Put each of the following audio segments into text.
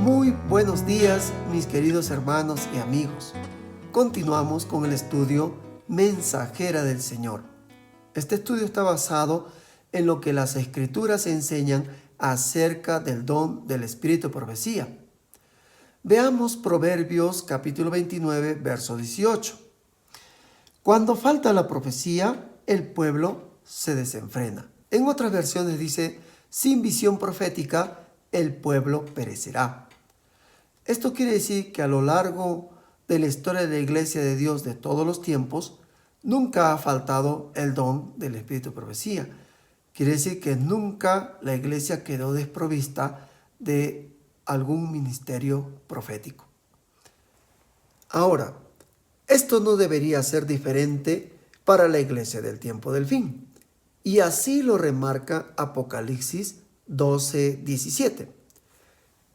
Muy buenos días, mis queridos hermanos y amigos. Continuamos con el estudio Mensajera del Señor. Este estudio está basado en lo que las Escrituras enseñan acerca del don del Espíritu de profecía. Veamos Proverbios capítulo 29, verso 18. Cuando falta la profecía, el pueblo se desenfrena. En otras versiones dice, sin visión profética, el pueblo perecerá. Esto quiere decir que a lo largo de la historia de la Iglesia de Dios de todos los tiempos, nunca ha faltado el don del Espíritu de profecía. Quiere decir que nunca la Iglesia quedó desprovista de algún ministerio profético. Ahora, esto no debería ser diferente para la Iglesia del tiempo del fin. Y así lo remarca Apocalipsis 12:17.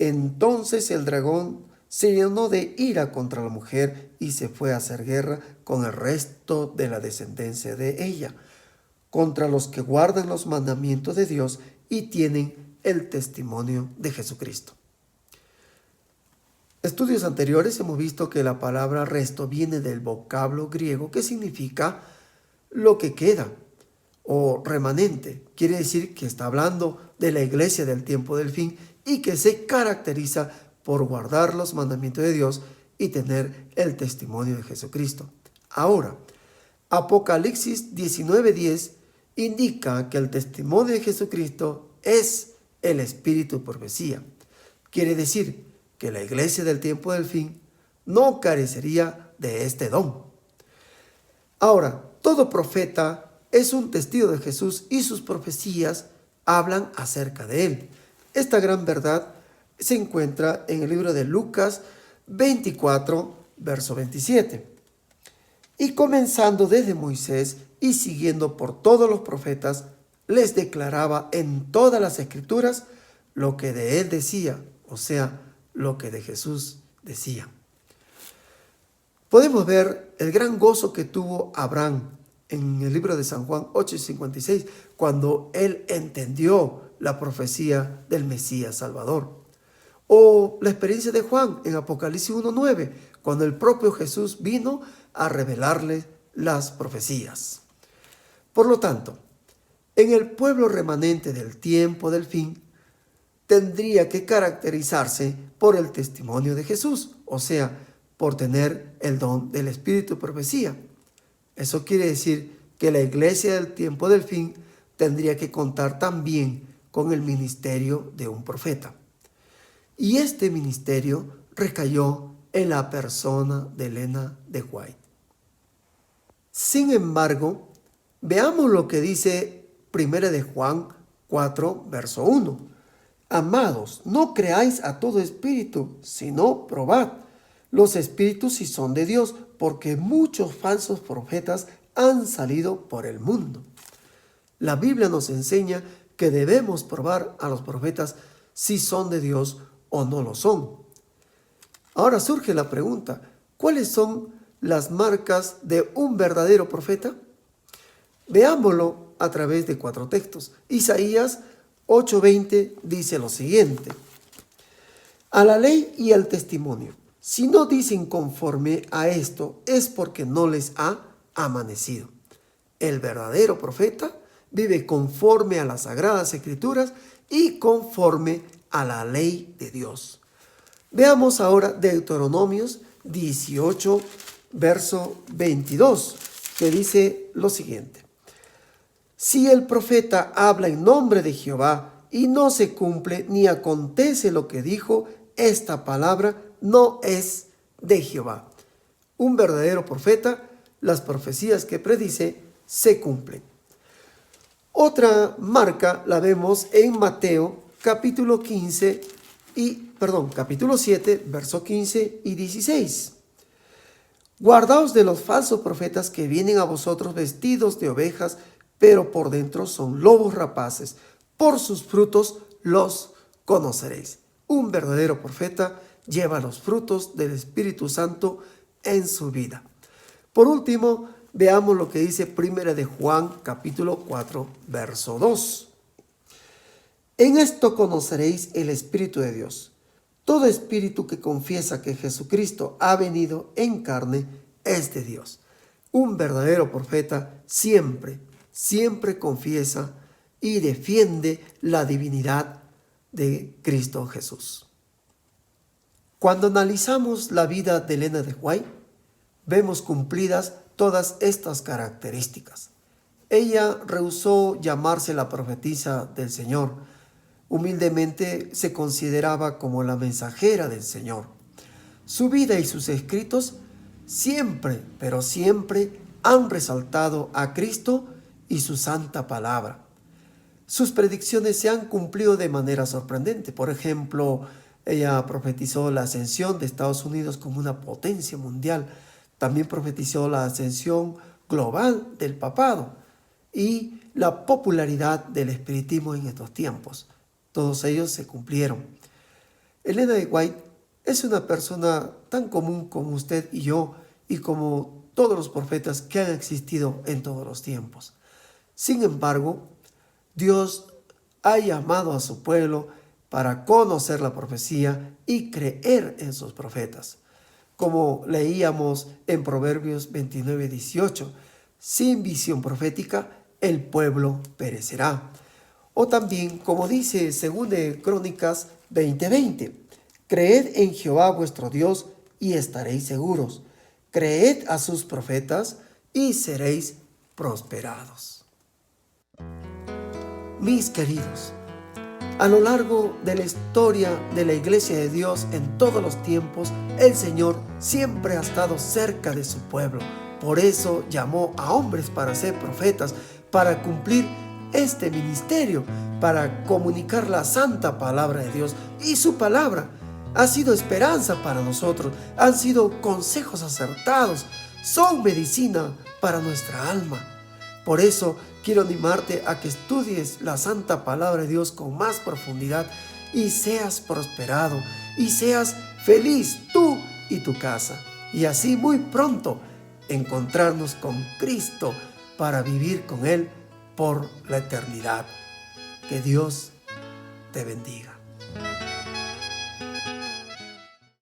Entonces el dragón se llenó de ira contra la mujer y se fue a hacer guerra con el resto de la descendencia de ella, contra los que guardan los mandamientos de Dios y tienen el testimonio de Jesucristo. Estudios anteriores hemos visto que la palabra resto viene del vocablo griego que significa lo que queda o remanente. Quiere decir que está hablando de la iglesia del tiempo del fin y que se caracteriza por guardar los mandamientos de Dios y tener el testimonio de Jesucristo. Ahora, Apocalipsis 19:10 indica que el testimonio de Jesucristo es el espíritu de profecía. Quiere decir que la iglesia del tiempo del fin no carecería de este don. Ahora, todo profeta es un testigo de Jesús y sus profecías hablan acerca de él. Esta gran verdad se encuentra en el libro de Lucas 24, verso 27. Y comenzando desde Moisés y siguiendo por todos los profetas, les declaraba en todas las escrituras lo que de él decía, o sea, lo que de Jesús decía. Podemos ver el gran gozo que tuvo Abraham en el libro de San Juan 8:56, cuando él entendió la profecía del Mesías Salvador. O la experiencia de Juan en Apocalipsis 1:9, cuando el propio Jesús vino a revelarle las profecías. Por lo tanto, en el pueblo remanente del tiempo del fin, tendría que caracterizarse por el testimonio de Jesús, o sea, por tener el don del Espíritu de profecía. Eso quiere decir que la iglesia del tiempo del fin tendría que contar también con el ministerio de un profeta. Y este ministerio recayó en la persona de Elena de White. Sin embargo, veamos lo que dice 1 de Juan 4, verso 1. Amados, no creáis a todo espíritu, sino probad los espíritus si son de Dios, porque muchos falsos profetas han salido por el mundo. La Biblia nos enseña que debemos probar a los profetas si son de Dios o no lo son. Ahora surge la pregunta, ¿cuáles son las marcas de un verdadero profeta? Veámoslo a través de 4 textos. Isaías 8:20 dice lo siguiente: a la ley y al testimonio, si no dicen conforme a esto, es porque no les ha amanecido. El verdadero profeta vive conforme a las sagradas escrituras y conforme a la ley de Dios. Veamos ahora Deuteronomios 18, verso 22, que dice lo siguiente: si el profeta habla en nombre de Jehová y no se cumple ni acontece lo que dijo, esta palabra no es de Jehová. Un verdadero profeta, las profecías que predice se cumplen. Otra marca la vemos en Mateo capítulo 7, verso 15 y 16. Guardaos de los falsos profetas que vienen a vosotros vestidos de ovejas, pero por dentro son lobos rapaces. Por sus frutos los conoceréis. Un verdadero profeta lleva los frutos del Espíritu Santo en su vida. Por último, veamos lo que dice 1 de Juan, capítulo 4, verso 2. En esto conoceréis el Espíritu de Dios. Todo espíritu que confiesa que Jesucristo ha venido en carne es de Dios. Un verdadero profeta siempre confiesa y defiende la divinidad de Cristo Jesús. Cuando analizamos la vida de Elena de White, vemos cumplidas todas estas características. Ella rehusó llamarse la profetisa del Señor. Humildemente se consideraba como la mensajera del Señor. Su vida y sus escritos siempre, pero siempre han resaltado a Cristo y su santa palabra. Sus predicciones se han cumplido de manera sorprendente. Por ejemplo, ella profetizó la ascensión de Estados Unidos como una potencia mundial. También profetizó la ascensión global del papado y la popularidad del espiritismo en estos tiempos. Todos ellos se cumplieron. Elena de White es una persona tan común como usted y yo y como todos los profetas que han existido en todos los tiempos. Sin embargo, Dios ha llamado a su pueblo para conocer la profecía y creer en sus profetas. Como leíamos en Proverbios 29:18, sin visión profética el pueblo perecerá. O también, como dice 2 Crónicas 20:20, creed en Jehová vuestro Dios y estaréis seguros. Creed a sus profetas y seréis prosperados. Mis queridos, a lo largo de la historia de la Iglesia de Dios en todos los tiempos, el Señor siempre ha estado cerca de su pueblo. Por eso llamó a hombres para ser profetas, para cumplir este ministerio, para comunicar la santa palabra de Dios. Y su palabra ha sido esperanza para nosotros, han sido consejos acertados, son medicina para nuestra alma. Por eso quiero animarte a que estudies la santa palabra de Dios con más profundidad y seas prosperado y seas feliz tú y tu casa. Y así muy pronto encontrarnos con Cristo para vivir con Él por la eternidad. Que Dios te bendiga.